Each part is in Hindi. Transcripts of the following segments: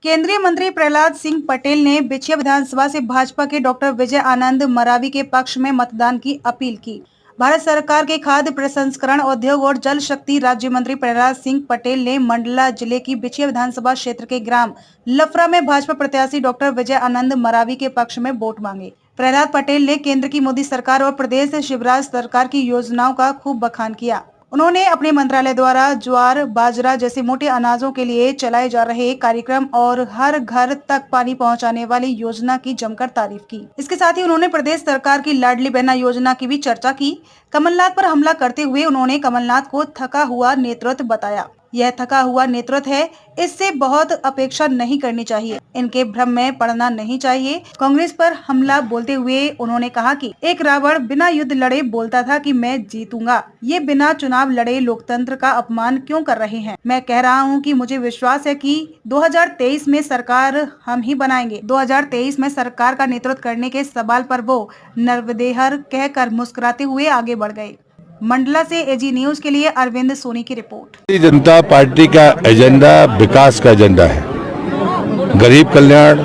केंद्रीय मंत्री प्रहलाद सिंह पटेल ने बिछिया विधानसभा से भाजपा के डॉक्टर विजय आनंद मरावी के पक्ष में मतदान की अपील की। भारत सरकार के खाद्य प्रसंस्करण उद्योग और जल शक्ति राज्य मंत्री प्रहलाद सिंह पटेल ने मंडला जिले की बिछिया विधानसभा क्षेत्र के ग्राम लफरा में भाजपा प्रत्याशी डॉक्टर विजय आनंद मरावी के पक्ष में वोट मांगे। प्रहलाद पटेल ने केंद्र की मोदी सरकार और प्रदेश शिवराज सरकार की योजनाओं का खूब बखान किया। उन्होंने अपने मंत्रालय द्वारा ज्वार बाजरा जैसे मोटे अनाजों के लिए चलाए जा रहे कार्यक्रम और हर घर तक पानी पहुंचाने वाली योजना की जमकर तारीफ की। इसके साथ ही उन्होंने प्रदेश सरकार की लाडली बहना योजना की भी चर्चा की। कमलनाथ पर हमला करते हुए उन्होंने कमलनाथ को थका हुआ नेतृत्व बताया। यह थका हुआ नेतृत्व है, इससे बहुत अपेक्षा नहीं करनी चाहिए, इनके भ्रम में पड़ना नहीं चाहिए। कांग्रेस पर हमला बोलते हुए उन्होंने कहा कि एक रावण बिना युद्ध लड़े बोलता था कि मैं जीतूंगा। ये बिना चुनाव लड़े लोकतंत्र का अपमान क्यों कर रहे हैं। मैं कह रहा हूं कि मुझे विश्वास है कि 2023 में सरकार हम ही बनाएंगे। 2023 में सरकार का नेतृत्व करने के सवाल पर वो नर्वदेहर कहकर मुस्कुराते हुए आगे बढ़ गए। मंडला से एजी न्यूज के लिए अरविंद सोनी की रिपोर्ट। भारतीय जनता पार्टी का एजेंडा विकास का एजेंडा है। गरीब कल्याण,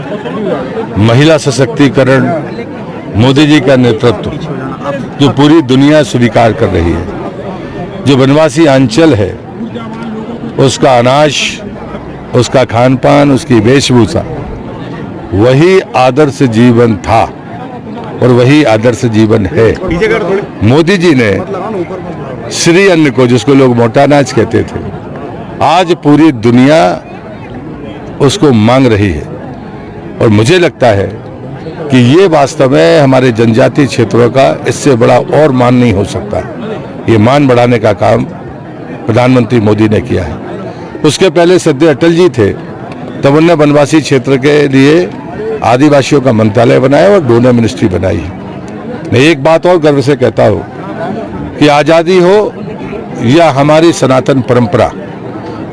महिला सशक्तिकरण, मोदी जी का नेतृत्व जो पूरी दुनिया स्वीकार कर रही है। जो वनवासी अंचल है उसका अनाज, उसका खान पान, उसकी वेशभूषा वही आदर्श जीवन था और वही आदर्श जीवन है। मोदी जी ने श्री अन्न को, जिसको लोग मोटा अनाज कहते थे, आज पूरी दुनिया उसको मांग रही है और मुझे लगता है कि ये वास्तव में हमारे जनजातीय क्षेत्रों का इससे बड़ा और मान नहीं हो सकता। ये मान बढ़ाने का काम प्रधानमंत्री मोदी ने किया है। उसके पहले सद्य अटल जी थे, तब उन्होंने वनवासी क्षेत्र के लिए आदिवासियों का मंत्रालय बनाया और डोनर मिनिस्ट्री बनाई। मैं एक बात और गर्व से कहता हूँ कि आज़ादी हो या हमारी सनातन परंपरा,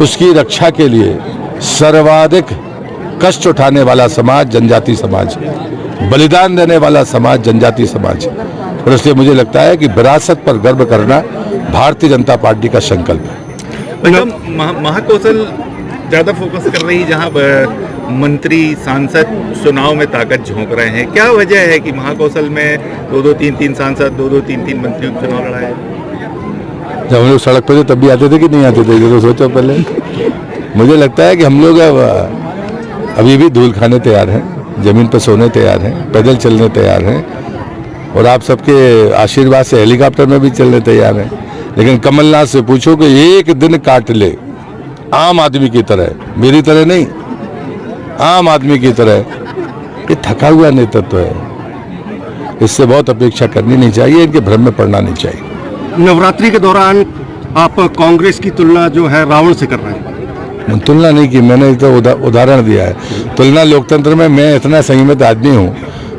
उसकी रक्षा के लिए सर्वाधिक कष्ट उठाने वाला समाज जनजाति समाज है, बलिदान देने वाला समाज जनजाति समाज है। और इसलिए मुझे लगता है कि विरासत पर गर्व करना भारतीय जनता पार्टी का संकल्प है। महाकौशल ज़्यादा फोकस कर रही, जहाँ मंत्री सांसद चुनाव में ताकत झोंक रहे हैं, क्या वजह है कि महाकौशल में 2-2, 3-3 सांसद, 2-2, 3-3 मंत्रियों का चुनाव लड़ा है? जब हम लोग सड़क पर थे तब भी आते थे कि नहीं आते थे? ये तो सोचो पहले। मुझे लगता है कि हम लोग अभी भी धूल खाने तैयार हैं, जमीन पर सोने तैयार हैं, पैदल चलने तैयार हैं और आप सबके आशीर्वाद से हेलीकॉप्टर में भी चलने तैयार हैं। लेकिन कमलनाथ से पूछो कि एक दिन काट ले आम आदमी की तरह, मेरी तरह नहीं, आम आदमी की तरह, ये थका हुआ नेतृत्व है। इससे बहुत अपेक्षा करनी नहीं चाहिए, इनके भ्रम में पड़ना नहीं चाहिए। नवरात्रि के दौरान आप कांग्रेस की तुलना जो है रावण से कर रहे हैं। तुलना नहीं की, मैंने तो उदाहरण दिया है। तुलना लोकतंत्र में, मैं इतना संयमित आदमी हूँ,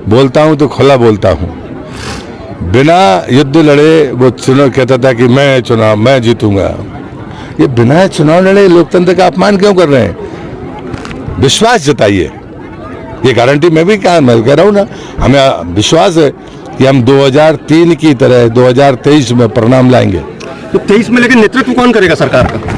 बोलता हूँ तो खुला बोलता हूँ। बिना युद्ध लड़े वो चुनाव कहता था कि मैं जीतूंगा। ये बिना चुनाव लड़े लोकतंत्र का अपमान क्यों कर रहे हैं? विश्वास जताइए। ये गारंटी मैं कह रहा हूँ ना, हमें विश्वास है कि हम 2003 की तरह 2023 में परिणाम लाएंगे। तो 23 में लेकिन नेतृत्व कौन करेगा सरकार का?